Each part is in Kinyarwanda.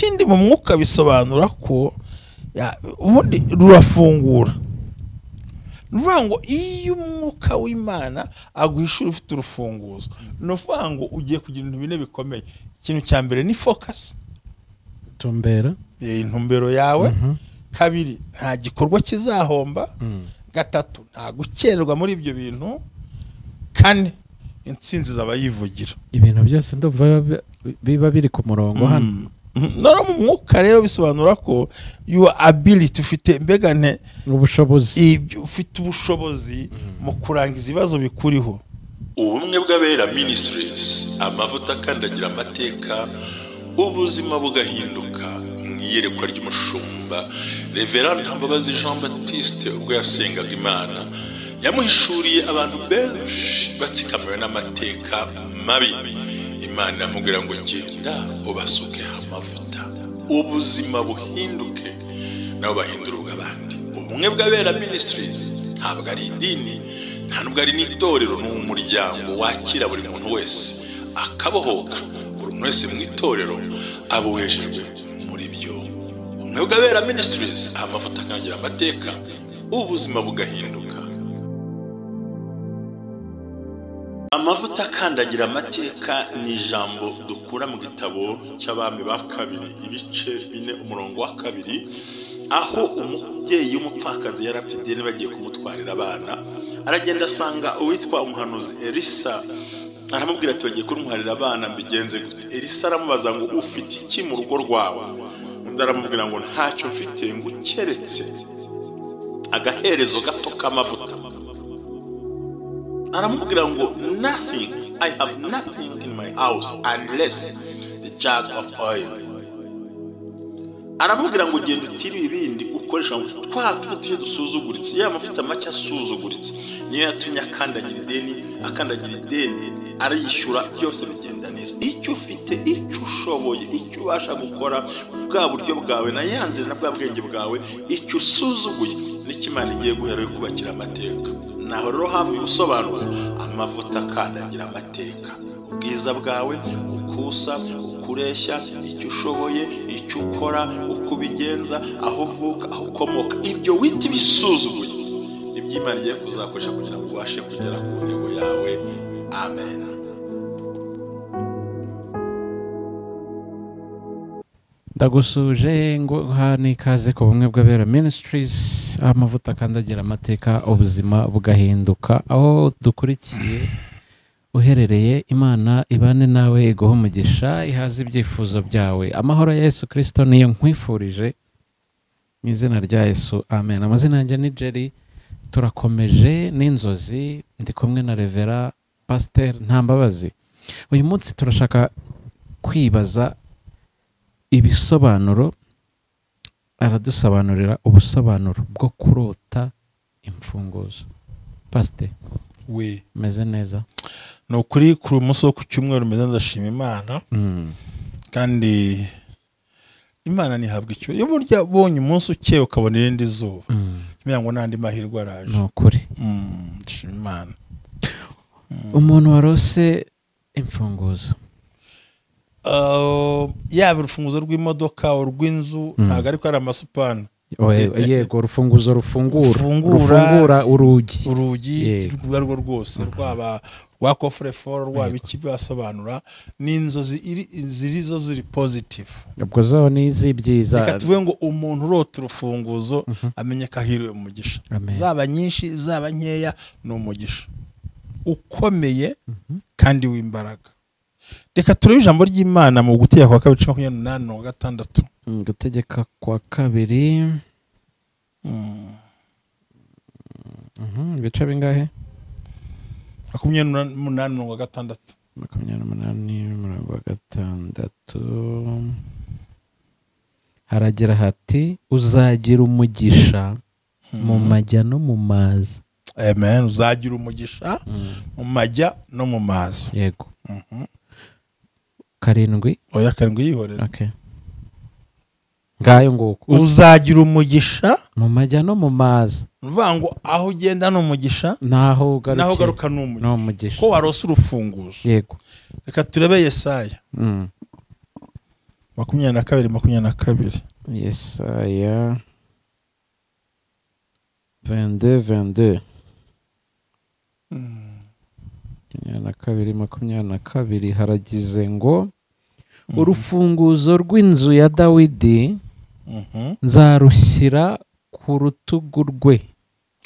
ikindi mu mwuka bisobanura ko ubundi rurafungura. Nuvuga ngo iyo umwuka w'Imana aguhishura ufite urufunguzo, nuvuga ngo ugiye kugira ibintu bine bikomeye. Ikintu cya mbere ni focus, intumbero yawe. Kabiri, nta gikorwa kizahomba. Gatatu, nta gukererwa muri ibyo bintu. Kane, intsinzi z'abayivugira. Ibintu byose ndumva biba biri ku murongo hano. No mu mwuka rero bisobanura ko your ability ufite mbegane ubushobozi, ufite ubushobozi mu kurangiza ibibazo bikuriho. Ubumwe bw'Abera Ministries, amavuta akandagira amateka, ubuzima bugahinduka. Mwiyerekwa ry'umushumba Reverend Ntambabazi Jean Baptiste ubwo yasengaga Imana, yamuhishuriye abantu benshi batsikamiwe n'amateka mabi. Imana yamubwira ngo genda ubasuke amavuta, ubuzima buhinduke, nabo bahindurwa abandi. Ubumwe bw'Abera Ministries ntabwo ari idini, nta nubwo ari n'itorero, ni umuryango wakira buri muntu wese akabohoka. Buri muntu wese mu itorero abohejejwe muri byo. Ubumwe bw'Abera Ministries, amavuta akandagira amateka, ubuzima bugahinduka. Amavuta akandagira amateka ni ijambo dukura mu gitabo cy'Abami ba kabiri ibice 4 umurongo wa 2, aho umubyeyi w'umupfakazi yari afite ideni bagiye kumutwarira abana. Aragenda asanga uwitwa umuhanuzi Elisa, aramubwira ati bagiye kumutwarira abana, mbigenze gute? Elisa aramubaza ngo ufite iki mu rugo rwawe? Undi aramubwira ngo ntacyo mfite, ngo keretse agaherezo gato k'amavuta. Aramubwira ngo nothing, I have nothing in my house unless the jug of oil. Aramubwira ngo genda utiri ibindi ukoresha ngo twatuye dusuzuguritse, ya mavuta make asuzuguritse niyo yatumye akandagira ideni arayishyura, byose bigenda neza. Icyo ufite, icyo ushoboye, icyo ubasha gukora, bwa buryo bwawe na yanze na bwa bwenge bwawe, icyo usuzuguye n'ikimana igiye guhera yo kubakira amateka. Naho rero havuye ubusobanuro amavuta akandagira amateka. Ubwiza bwawe, ukusa, ukureshya, icyo ushoboye, icyo ukora, uko ubigenza, aho uvuka, aho ukomoka, ibyo wita bisuzuguye iby'Imana igiye kuzakoresha kugira ngo ubashe kugera ku ntego yawe. Amen. Ndagusuje ngo hani kaze ku Bumwe bw'Abera Ministries, amavuta akandagira amateka, ubuzima bugahinduka. Aho dukurikiye uherereye, Imana ibane nawe, iguhe umugisha, ihaze ibyifuzo byawe. Amahoro ya Yesu Kristo niyo nkwifurije mu izina rya Yesu, amen. Amazina yanjye ni Jerry, turakomeje n'inzozi, ndi kumwe na Reverend Pastor Ntambabazi. Uyu munsi turashaka kwibaza ibisobanuro, aradusobanurira ubusobanuro bwo kurota imfunguzo. Pastor, we meze neza? No kuri munsi wo ku cyumweru meze ndashima Imana. Kandi Imana nihabwa icyo. Iyo burya bonye umunsi ukeye ukabona irindi zuba, kimenya ngo nandi mahirwe araje. No kuri. Ndashima Imana. Umuntu warose imfunguzo, yaba urufunguzo rw'imodoka, urw'inzu, ntabwo ariko ari amasupana. Yego, urufunguzo rufungura urugi rwo rwose, rwaba rwa coffre fort, rwaba ikibasobanura n'inzozi zirizo ziri positive. ubwo zo ni izibyiza. Reka tuvuge ngo umuntu urota urufunguzo amenye ko ahiriwe mu mugisha, zaba nyinshi zaba nkeya, ni umugisha ukomeye kandi w'imbaraga. Reka turebe ijambo ry'Imana mu Gutegeka kwa 2:28. Gutegeka kwa 2 ibice bingahe? 28:6. 28:6 haragira hati uzagira umugisha mu majya no mu mazi. Amen. Uzagira umugisha mu majya no mu mazi. Yego. 7 oya 7 yihorera. Okay. Ngayo nguko uzagira umugisha mu majya no mu mazi. Uvuga ngo aho ugenda no umugisha, naho garuka no umugisha. Ko warose urufunguzo. Yego. Reka turebe Yesaya. 22. Yesaya 22 22 haragize ngo urufunguzo rw'inzu ya Dawidi nzarushyira ku rutugu rwe,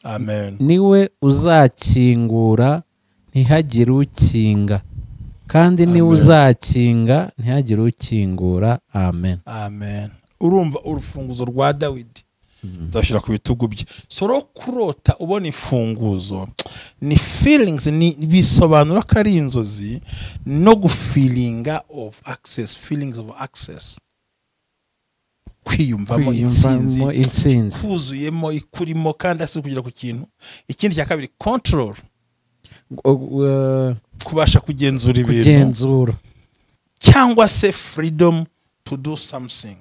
Amen. niwe uzakingura ntihagire ukinga, kandi niwe uzakinga ntihagire ukingura. Amen. Amen. Urumva urufunguzo rwa Dawidi nzashyira ku bitugu bye. Soro kurota ubona ifunguzo ni feelings, ni bisobanura ko ari inzozi no gufeelinga of access, feelings of access, kwiyumvamo intsinzi kuzuyemo ikurimo kandi asi kugira ku kintu. Ikindi cya kabiri control, kubasha kugenzura ibintu cyangwa se freedom to do something,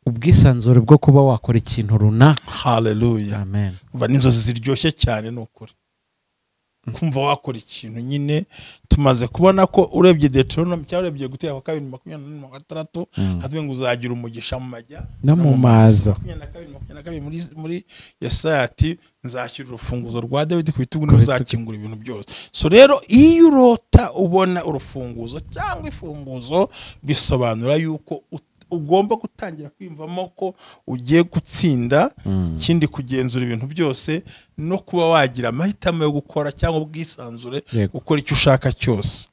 ubwisanzure bwo kuba wakora ikintu runaka. Hallelujah. Amen. Umva n'inzozi ziryoshye cyane n'ukuri kumva wakora ikintu. Nyine tumaze kubona ko urebye Deuteronomy cyangwa urebye Guteka 2:26 hatwe ngo uzagira umugisha mu majya no mu maza. 22 muri Yesaya ati nzashyira urufunguzo rwa Dawidi ku bitugu n'uzakingura ibintu byose. So rero iyo urota ubona urufunguzo cyangwa ifunguzo bisobanura yuko ugomba gutangira kwimvamo ko ugiye gutsinda, kindi kugenzura ibintu byose no kuba wagira amahitamo yo gukora cyangwa ubwisanzure gukora icyo ushaka cyose.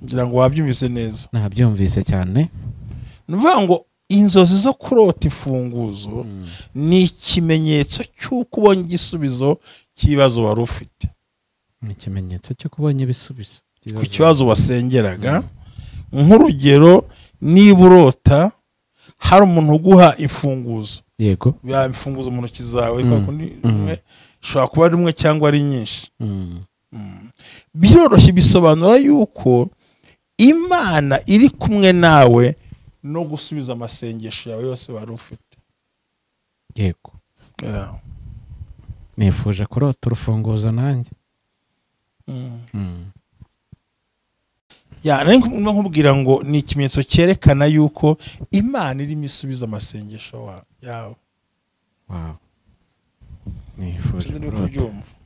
Ngira ngo wabyumvise neza. Nabyumvise cyane. Nuvuga ngo inzozi zo kurota ifunguzo ni ikimenyetso cy'uko ubonye igisubizo cy'ibibazo wari ufite. Ni ikimenyetso cyo kubonye ibisubizo ku kibazo wasengeraga. Nk'urugero, niba urota hari umuntu uguha imfunguzo, yego, ya imfunguzo mu ntoki zawe shobora kuba ari umwe cyangwa ari nyinshi, biroroshye bisobanura yuko Imana iri kumwe nawe no gusubiza amasengesho yawe yose wari ufite. Yego. Nifuje kurota urufunguzo nanjye. Nkubwira ngo ni ikimenyetso cyerekana yuko Imana irimo isubiza amasengesho yawe. Wow.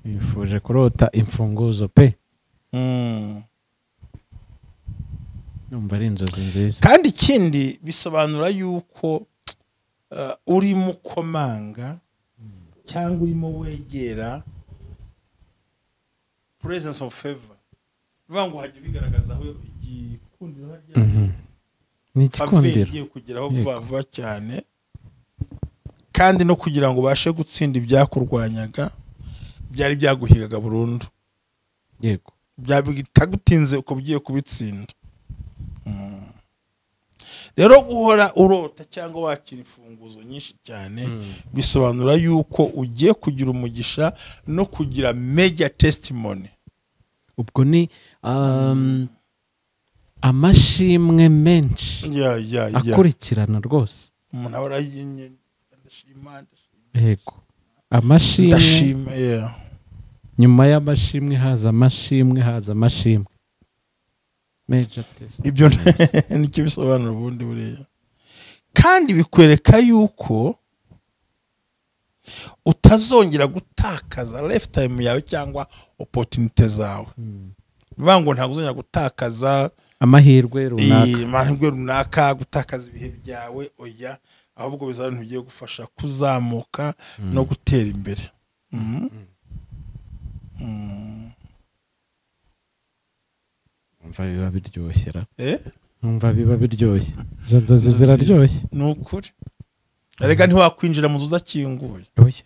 Nifuje kurota imfunguzo pe. Numva ari inzozi nziza. Kandi ikindi bisobanura yuko urimo komanga cyangwa urimo wegera presence of favor. Vangu hajye bigaragaza aho igikundiro harya ni igikundiro giye kugeraho vuba cyane, kandi no kugira ngo bashe gutsinda ibyakurwanyaga byari byaguhigaga burundu. Yego. Byabitagutinze uko bigiye kubitsinda. Rero guhora urota cyangwa wakira imfunguzo nyinshi cyane bisobanura yuko ugiye kugira umugisha no kugira major testimony. Ubwo ni amashimwe menshi akurikirana rwose. Umuntu ahora yinye ndashima. Yego. Amashimwe. Nyuma y'amashimwe haza amashimwe. Major test. Ibyo nicyo bisobanura ubundi buriya. Kandi bikwereka yuko utazongera gutakaza lifetime yawe cyangwa opportunity zawe. Bivango ntabwo uzongera gutakaza amahirwe runaka, gutakaza ibihe byawe, oya, ahubwo bizaba ntugiye gufasha kuzamuka no gutera imbere. Umva biba biryoshye. Umva biba biryoshye. Izo nzozi ziraryoshye. Ni ukuri. Arega ntiwakwinjira mu nzu udakinguye. Oya.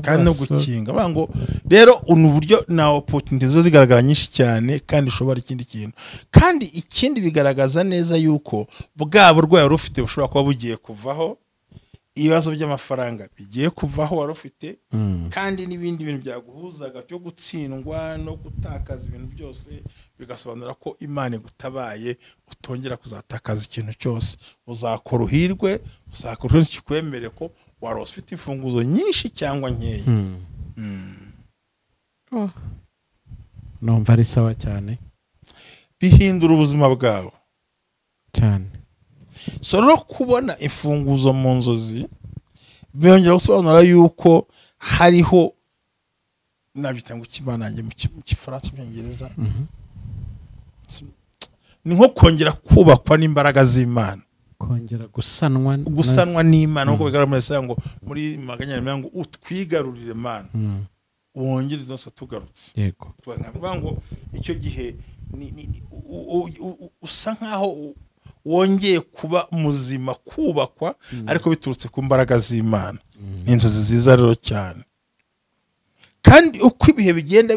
Kandi no gukinga. Bango rero uburyo na opportunity zo zigaragara nyinshi cyane kandi ushobora ikindi kintu. Kandi ikindi bigaragaza neza yuko bwa burwayi rufite bushobora kuba bugiye kuvaho, ibibazo by'amafaranga bigiye kuvaho wari ufite, kandi n'ibindi bintu byaguhuzaga byo gutsindwa no gutakaza ibintu byose bigasobanura ko Imana igutabaye utongera kuzatakaza ikintu cyose. Uzakora uhirwe, uzakora ikikwemere ko wari ufite imfunguzo nyinshi cyangwa nkeya. Numva ari sawa cyane. Bihindura ubuzima bwawe cyane. so no kubona imfunguzo mu nzozi byongera gusobanura yuko hariho nabyita ngo kibanange mu Gifaransa cy'Icyongereza ni nko kongera kubakwa n'imbaraga z'Imana, kongera gusanwa n'Imana nkuko bigaragara ngo muri maganya ngo utwigarurire Mana wongere zose tugarutse. Yego, twavuga ngo icyo gihe usa nkaho wongeye kuba muzima, kubakwa ariko biturutse ku mbaraga z'Imana. Ni inzozi ziza rero cyane, kandi uko ibihe bigenda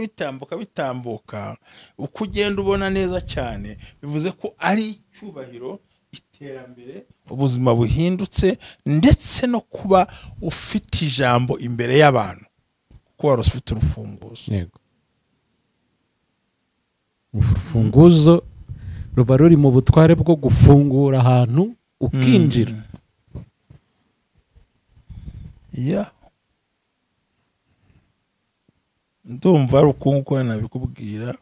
bitambuka uko ugenda ubona neza cyane bivuze ko ari icyubahiro, iterambere, ubuzima buhindutse, ndetse no kuba ufite ijambo imbere y'abantu kuko wari ufite urufunguzo. Yego, urufunguzo ruba ruri mu butware bwo gufungura ahantu ukinjira. Ndumva ari uko nabikubwira,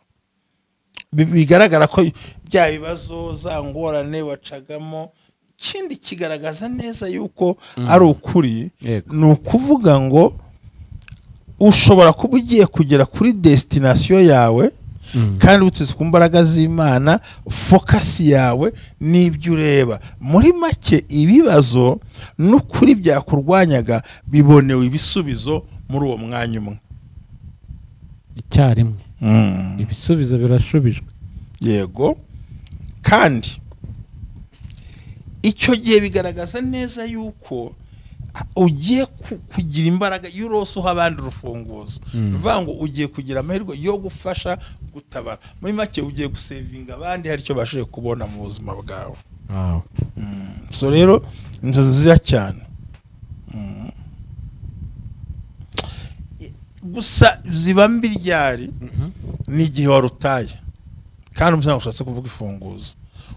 bigaragara ko bya bibazo za ngorane wacagamo, ikindi kigaragaza neza yuko ari ukuri. Ni ukuvuga ngo ushobora kuba ugiye kugera kuri destination yawe kandi utse ku mbaraga z'Imana, focus yawe n'ibyo ureba. Muri make ibibazo n'ukuri byakurwanyaga bibonewe ibisubizo muri uwo mwanya umwe icyarimwe. Ibisubizo birashubijwe. Yego, kandi icyo gihe bigaragaza neza yuko ugiye kugira imbaraga y'urose uha abandi urufunguzo. Bivuga ngo ugiye kugira amahirwe yo gufasha gutabara. Muri make ugiye gusevinga abandi hari icyo bashoboye kubona mu buzima bwawe. So rero inzozi nziza cyane. Gusa ziba mbi ryari n'igihe warutaye, kandi umusanga ushatse kuvuga ifunguzo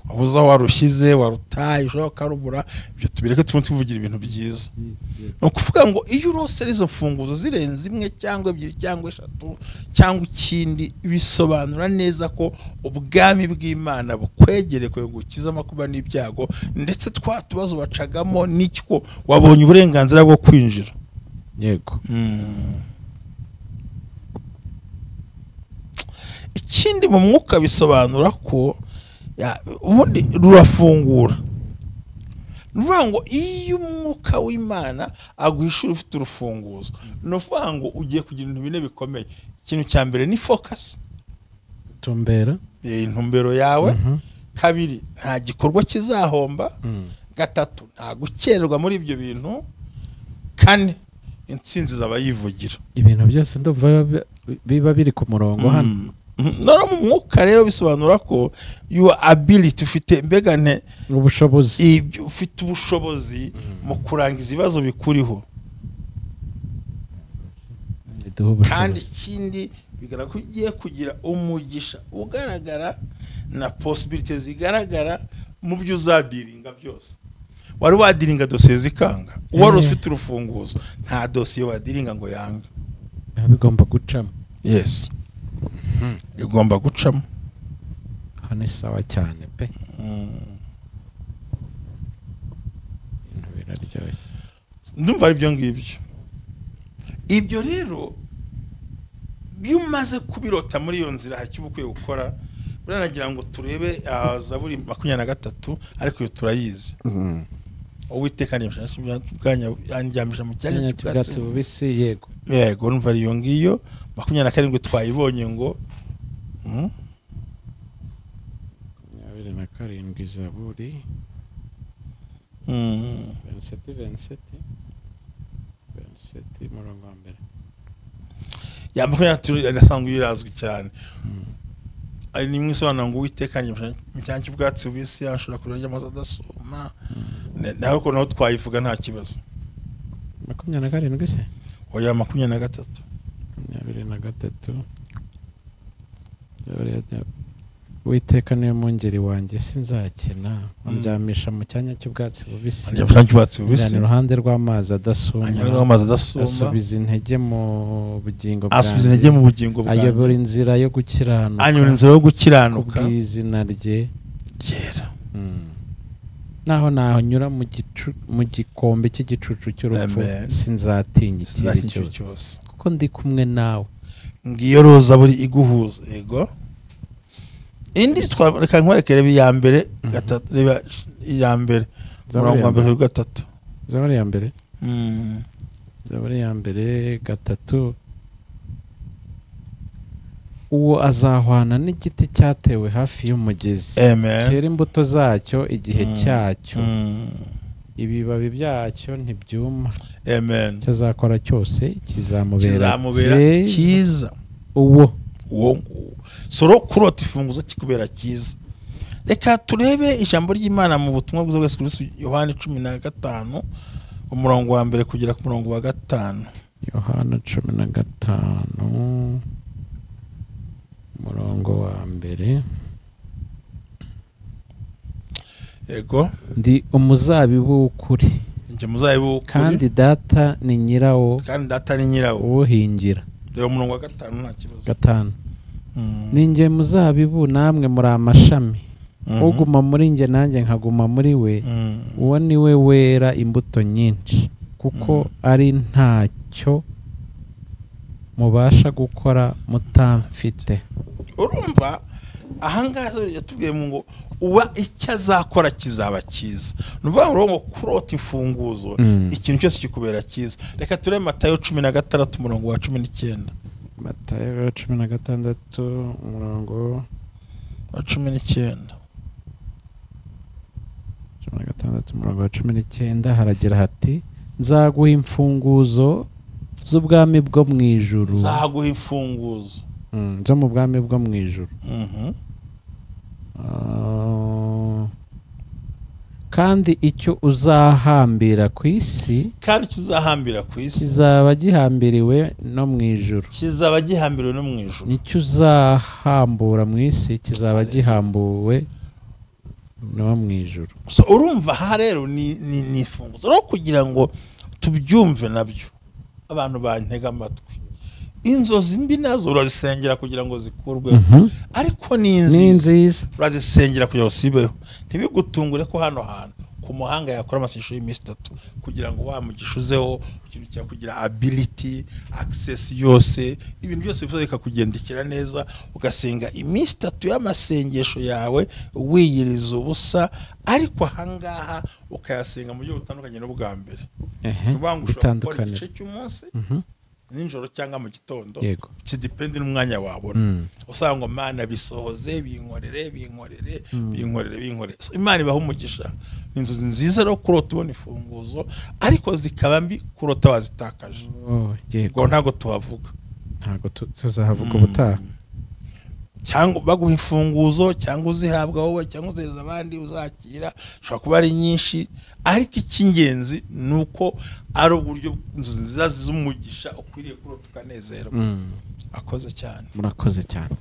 wabuze aho warushyize, warutaye, ushobora karubura. Ibyo tubireke tuvugira ibintu byiza. Ni ukuvuga ngo iyo urose izo mfunguzo zirenze imwe cyangwa ebyiri cyangwa eshatu cyangwa ikindi, bisobanura neza ko ubwami bw'Imana bukwegereye gukiza amakuba n'ibyago, ndetse twa tubazo bacagamo n'icyo wabonye uburenganzira bwo kwinjira. Yego. Ikindi mu mwuka bisobanura ko ubundi rurafungura. Nuvuga ngo iyo umwuka w'Imana aguhishura ufite urufunguzo, nuvuga ngo ugiye kugira ibintu bine bikomeye. Ikintu cya mbere ni focus, intumbero yawe. Kabiri, nta gikorwa kizahomba. Gatatu, nta gukererwa muri ibyo bintu. Kane, intsinzi zaba yivugira. Ibintu byose ndumva biba biri ku murongo hano. No mu mwuka rero bisobanura ko your ability, ufite mbegane ubushobozi, ufite ubushobozi mu kurangiza ibibazo bikuriho. Kandi ikindi bigaragara ko ugiye kugira umugisha ugaragara na possibility zigaragara mu byo uzadiringa byose. Wari wadiringa dosiye zikanga, wari ufite urufunguzo, nta dosiye wadiringa ngo yanga. Bigomba gucamo. Yes, igomba gucamo. Hano sawa cyane pe. Ibintu biraryoshye. Ndumva ari byo ngibyo. Ibyo rero iyo umaze kubirota muri iyo nzira, hari icyo ukwiye gukora. Buranagira ngo turebe Zaburi 23, ariko iyo turayizi. Uwiteka yanjyamisha mu cyanya cy'ubwatsi bubisi. Yego, yego, numva iyo ngiyo 27 twayibonye ngo 27 Zaburi 27 murongo wa mbere. Ya 23 irasanga irazwi cyane. Ari nimwe sobanura ngo Uwiteka yanjyamisha mu cyanya cy'ubwatsi bubisi, ashobora kurya amazi adasuma. Naho ko naho twayivuga nta kibazo. 27 se? Oya, 23. 23. Uwiteka niwe mwungeri wanjye sinzakena, andyamisha mu cyanya cy'ubwatsi bubisi, ni iruhande rw'amazi adasuma, asubiza intege mu bugingo bwanjye, ayobora inzira yo gukiranuka, kubw'izina rye ryera. naho nanyura mu gikombe cy'igicucu cy'urupfu sinzatinya ikiri cyose kuko ndi kumwe nawe. Ngiyo roza buri iguhuza. Yego indi reka nkwereke reba iya mbere gatatu, reba iya mbere umurongo wa mbere gatatu. Zaburi ya mbere Zaburi ya mbere gatatu. Uwo azahwana n'igiti cyatewe hafi y'umugezi, cyera imbuto zacyo igihe cyacyo, ibibabi byacyo ntibyuma. Cyazakora cyose kizamubera cyiza. uwo soro kurota ifunguzo kikubera cyiza. Reka turebe ijambo ry'Imana mu butumwa bwiza bwa Yesu Kristo, Yohana 15 umurongo wa mbere kugera ku murongo wa 5. Yohana 15 umurongo wa mbere. Yego ndi umuzabibu w'ukuri, nje muzabibu w'ukuri, kandi data ni nyirawo, uwuhingira. Reba umurongo wa 5 nta kibazo. 5 ni nje muzabibu, namwe muri amashami. Uguma muri nje nanjye nkaguma muri we, uwo ni we wera imbuto nyinshi, kuko ari ntacyo mubasha gukora mutamfite. Urumva ahangaza yatubwiye mu ngo uba icyo azakora kizaba cyiza. Nuvuga ngo kurota imfunguzo ikintu cyose kikubera cyiza. Reka turebe Matayo 16 umurongo wa 19. Matayo 16 umurongo wa 19. 16 umurongo wa 19 haragira hati, nzaguha imfunguzo z'ubwami bwo mu ijuru. Nzaguha imfunguzo zo mu bwami bwo mu ijuru. Kandi icyo uzahambira ku isi, kizaba gihambiriwe no mu ijuru. Nicyo uzahambura mu isi kizaba gihambuwe no mu ijuru. So urumva ha rero ni ifunguzo no kugira ngo tubyumve nabyo. Abantu bantega amatwi, inzozi mbi nazo urazisengera kugira ngo zikurwe, ariko ni nziza urazisengera kugira ngo sibeho. Ntibigutungure ko hano hantu ku muhanga yakora amasisho y'imisi 3 kugira ngo wamugishuzeho ikintu cya kugira ability access yose, ibintu byose bifuza bikakugendekera neza, ugasenga imisi 3 y'amasengesho yawe wiyiriza ubusa, ariko hangaha ukayasenga mu buryo butandukanye n'ubwa mbere. Bitandukanye igice cy'umunsi ninjoro cyangwa mu gitondo, kidepende n'umwanya wabona. Usanga ngo Mana bisohoze, binkorere. So Imana ibaho umugisha. Inzozi nziza rero kurota ubona ifunguzo, ariko zikaba mbi kurota wazitakaje. Ngo ntago tuhavuga, ntago tuzahavuga ubutaha. Cyangwa baguha imfunguzo, cyangwa uzihabwa wowe, cyangwa uzeza abandi uzakira, shobora kuba ari nyinshi, ariko icy'ingenzi nuko ari uburyo inzozi nziza z'umugisha ukwiriye kurota ukanezerwa. Murakoze cyane.